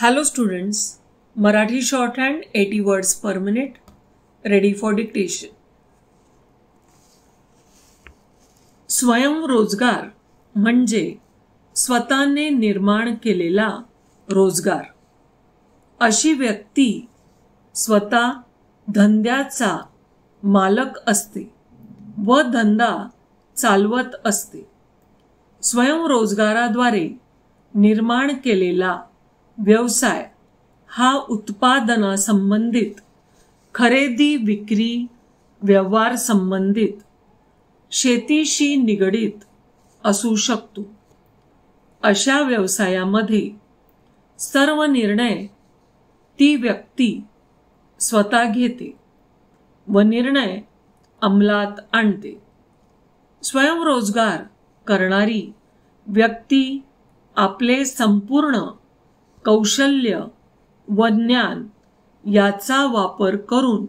Hello students, Marathi shorthand 80 words per minute, ready for dictation. स्वयंरोजगार म्हणजे स्वतःने निर्माण केलेला रोजगार. अशी व्यक्ती स्वतः धंद्याचा मालक असते व धंदा चालवत असते. स्वयंरोजगाराद्वारे निर्माण केलेला व्यवसाय हा उत्पादनासंबंधित, खरेदी विक्री व्यवहार संबंधित, शेतीशी निगडित असू शकतो. अशा व्यवसायामध्ये सर्व निर्णय ती व्यक्ती स्वतः घेते व निर्णय अंमलात आणते. स्वयंरोजगार करणारी व्यक्ती आपले संपूर्ण कौशल्य व ज्ञान याचा वापर करून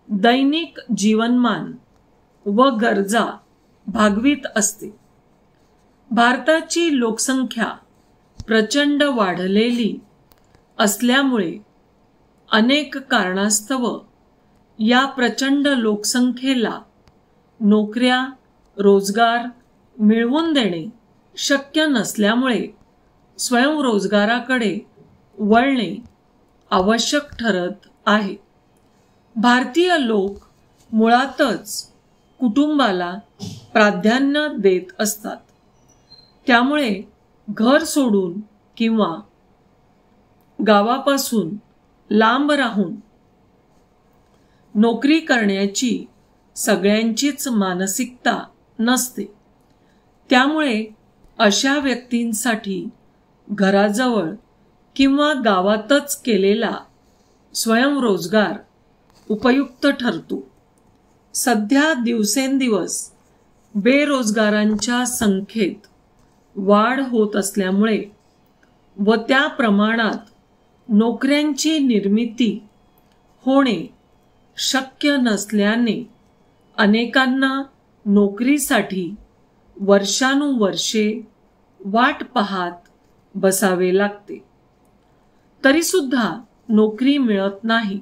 दैनिक जीवनमान व गरजा भागवित असते. भारताची लोकसंख्या प्रचंड वाढलेली असल्यामुळे अनेक कारणास्तव या प्रचंड लोकसंख्येला नोकऱ्या, रोजगार मिळवून देणे शक्य नसल्यामुळे स्वयंरोजगाराकडे वळणे आवश्यक ठरत आहे. भारतीय लोक मुळातच कुटुंबाला प्राधान्य देत असतात. त्यामुळे घर सोडून किंवा गावापासून लांब राहून नोकरी करण्याची सगळ्यांचीच मानसिकता नसते. त्यामुळे अशा व्यक्तींसाठी घराजवळ किंवा गावातच केलेला स्वयंरोजगार उपयुक्त ठरतो. सध्या दिवसेंदिवस बेरोजगारांच्या संख्येत वाढ होत असल्यामुळे व त्या प्रमाणात नोकऱ्यांची निर्मिती होणे शक्य नसल्याने अनेकांना नोकरीसाठी वर्षानुवर्षे वाट पाहत बसावे लागते. तरीसुद्धा नोकरी मिळत नाही.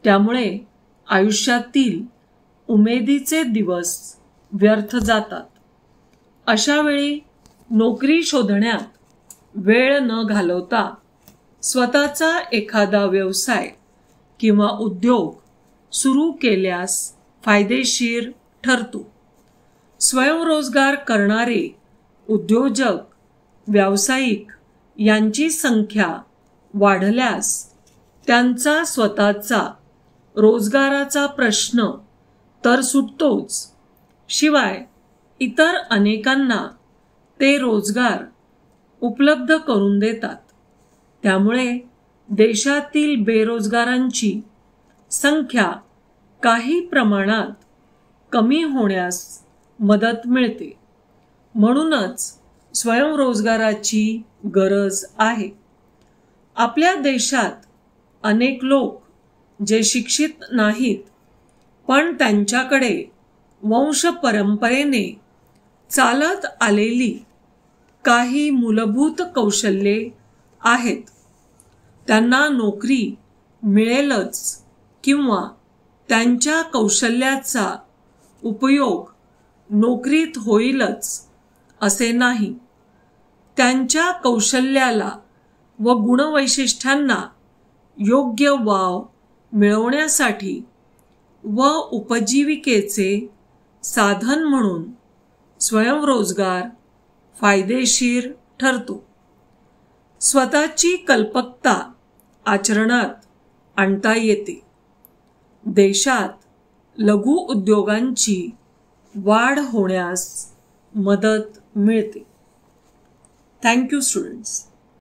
त्यामुळे आयुष्यातील उमेदीचे दिवस व्यर्थ जातात. अशा वेळी नोकरी शोधण्यात वेळ न घालवता स्वतःचा एखादा व्यवसाय किंवा उद्योग सुरू केल्यास फायदेशीर ठरतो. स्वयंरोजगार करणारे उद्योजक, व्यावसायिक यांची संख्या वाढल्यास त्यांचा स्वतःचा रोजगाराचा प्रश्न तर सुटतोच, शिवाय इतर अनेकांना ते रोजगार उपलब्ध करून देतात. त्यामुळे देशातील बेरोजगारांची संख्या काही प्रमाणात कमी होण्यास मदत मिळते. म्हणूनच स्वयंरोजगाराची गरज आहे. आपल्या देशात अनेक लोक जे शिक्षित नाहीत पण त्यांच्याकडे वंश परंपरेने चालत आलेली काही मूलभूत कौशल्ये आहेत. त्यांना नोकरी मिळेलच किंवा त्यांच्या कौशल्याचा उपयोग नोकरीत होईलच असे नाही. त्यांच्या कौशल्याला व गुणवैशिष्ट्यांना योग्य वाव मिळवण्यासाठी व उपजीविकेचे साधन म्हणून स्वयंरोजगार फायदेशीर ठरतो. स्वतःची कल्पकता आचरणात आणता येते. देशात लघु उद्योगांची वाढ होण्यास मदत मिळते. Thank you students.